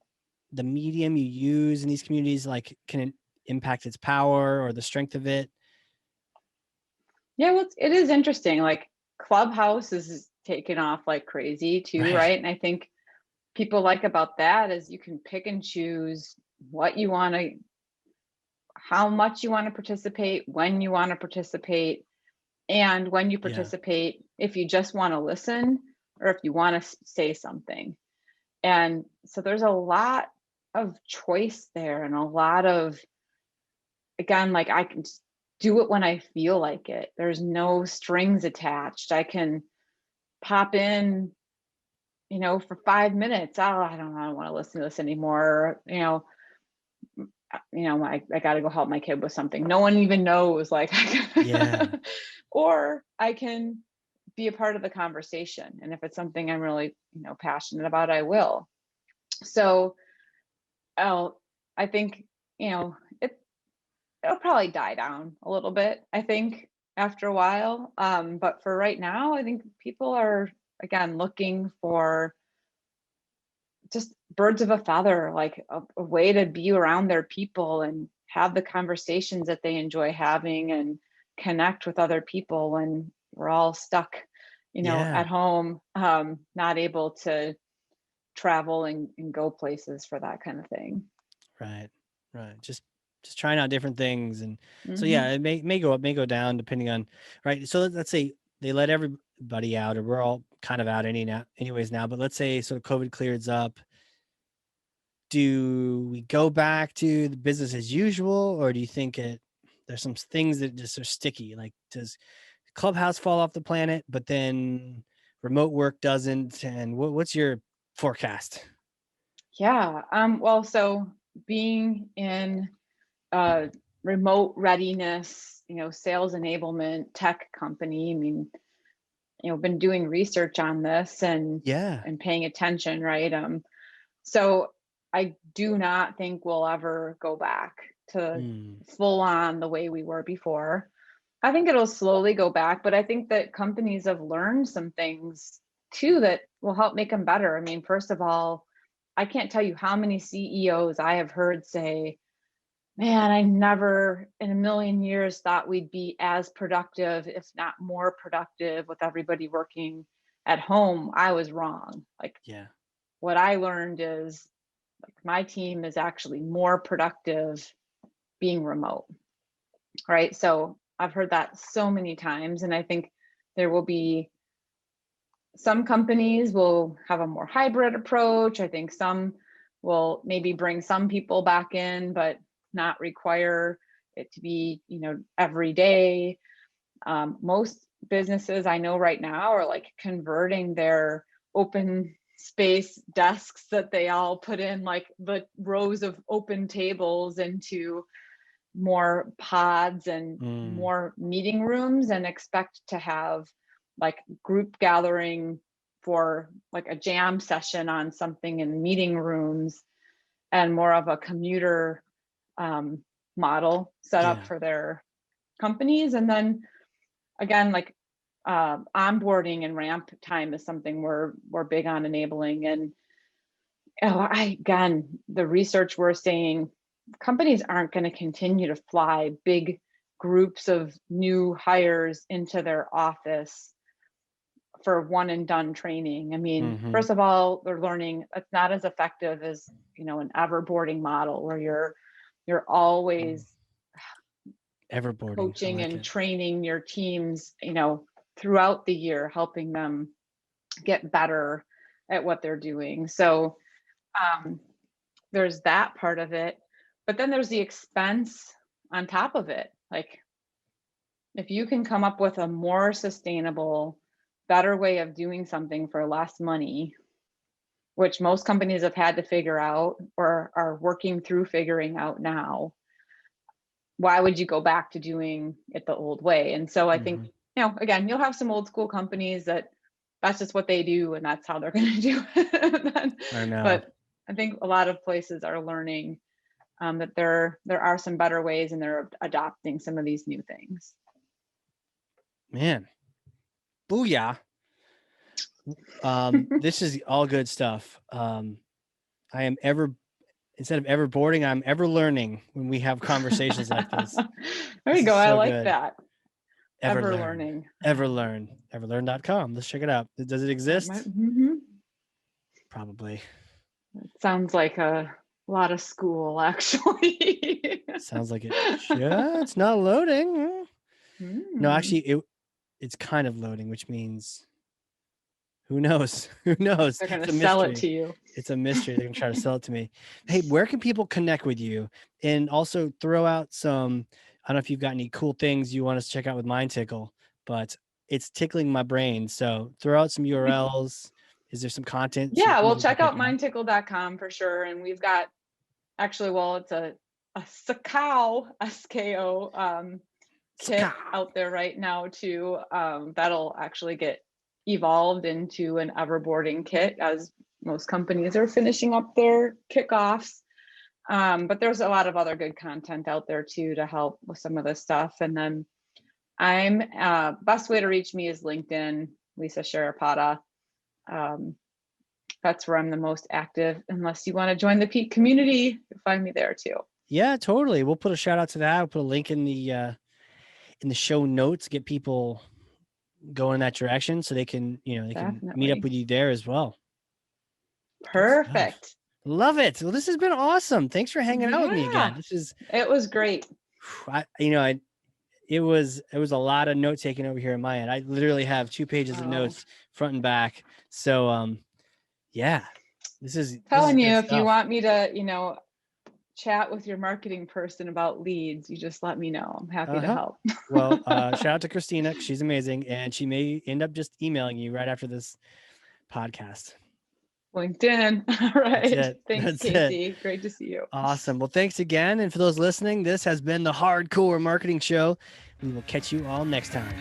the medium you use in these communities like can impact its power or the strength of it? Yeah, well, it is interesting. Like Clubhouse is taken off like crazy too, Right. right? And I think people like about that is you can pick and choose what you want to, how much you want to participate, when you want to participate, and when you Yeah. participate, if you just want to listen or if you want to say something. And so there's a lot of choice there and a lot of, again, like I can just do it when I feel like it. There's no strings attached. I can pop in, for 5 minutes. Oh, I don't want to listen to this anymore. I got to go help my kid with something. No one even knows, like, Yeah. or I can be a part of the conversation. And if it's something I'm really, passionate about, I will. So, I think, it'll probably die down a little bit, I think, after a while. But for right now, I think people are, again, looking for just birds of a feather, like a way to be around their people and have the conversations that they enjoy having and connect with other people when we're all stuck, Yeah. at home, not able to travel and go places for that kind of thing. Right. Right. Just trying out different things. And so Hmm. yeah, it may go up, may go down depending on, right. So let's say they let everybody out, or we're all kind of out anyways now, but let's say sort of COVID clears up. Do we go back to the business as usual, or do you think there's some things that just are sticky? Like, does Clubhouse fall off the planet, but then remote work doesn't? And what's your forecast? Yeah. Well, so being in remote readiness, sales enablement tech company, I mean, been doing research on this and Yeah. paying attention, right? So I do not think we'll ever go back to Hmm. full on the way we were before. I think it'll slowly go back, but I think that companies have learned some things too that will help make them better. I mean, first of all, I can't tell you how many CEOs I have heard say, man, I never in a million years thought we'd be as productive, if not more productive, with everybody working at home. I was wrong. Like, Yeah. what I learned is, like, my team is actually more productive being remote, right? So I've heard that so many times, and I think there will be some companies will have a more hybrid approach. I think some will maybe bring some people back in, but not require it to be, every day. Most businesses I know right now are like converting their open space desks that they all put in, like the rows of open tables, into more pods and Mm, more meeting rooms, and expect to have like group gathering for like a jam session on something in meeting rooms, and more of a commuter um, model set up yeah. for their companies. And then again, like onboarding and ramp time is something we're big on enabling. And again, the research, we're saying companies aren't going to continue to fly big groups of new hires into their office for one and done training. I mean, Mm-hmm. first of all, they're learning it's not as effective as, an everboarding model where you're always Everboarding. I coaching like and it. training your teams, throughout the year, helping them get better at what they're doing. So um, there's that part of it, but then there's the expense on top of it. Like, if you can come up with a more sustainable, better way of doing something for less money, which most companies have had to figure out or are working through figuring out now, why would you go back to doing it the old way? And so I think, Mm-hmm. again, you'll have some old school companies that's just what they do and that's how they're going to do it. I know. But I think a lot of places are learning that there are some better ways, and they're adopting some of these new things. Man. Booyah. This is all good stuff. I am instead of ever boarding, I'm ever learning when we have conversations like this. There This you go. is I so like good. that. Ever Ever learn. learning. Ever learn. Everlearn.com. Let's check it out. Does it exist? Probably. Sounds like a lot of school, actually. Sounds like it should. It's not loading. No, Hmm. actually, it's kind of loading, which means who knows? Who knows? They're going It's to a sell it mystery. to you. It's a mystery. They're gonna try to sell it to me. Hey, where can people connect with you? And also throw out some. I don't know if you've got any cool things you want us to check out with MindTickle, but it's tickling my brain. So throw out some URLs. Is there some content so Yeah, well, people can check check out out? mindtickle.com for sure. And we've got actually, well, it's a SKO, SKO kit out there right now too. That'll actually get evolved into an everboarding kit as most companies are finishing up their kickoffs. But there's a lot of other good content out there too to help with some of this stuff. And then best way to reach me is LinkedIn, Lisa Sharapata. That's where I'm the most active. Unless you want to join the Peak community, you'll find me there too. Yeah, totally. We'll put a shout out to that. We'll put a link in the show notes, get people going in that direction so they can, they can meet up Definitely. with you there as well. Good stuff. Perfect. Love it. Well, this has been awesome. Thanks for hanging out with me again. Yeah, This is, it was great. it was a lot of note taking over here in my end. I literally have 2 pages of Oh, notes front and back. So, yeah, this is telling you, good if you stuff. want me to, chat with your marketing person about leads, you just let me know. I'm happy to Uh-huh. help. Well, shout out to Christina. She's amazing. And she may end up just emailing you right after this podcast. LinkedIn. All That's right. it. Thanks, That's it. Casey. Great to see you. Awesome. Well, thanks again. And for those listening, this has been the Hardcore Marketing Show. We will catch you all next time.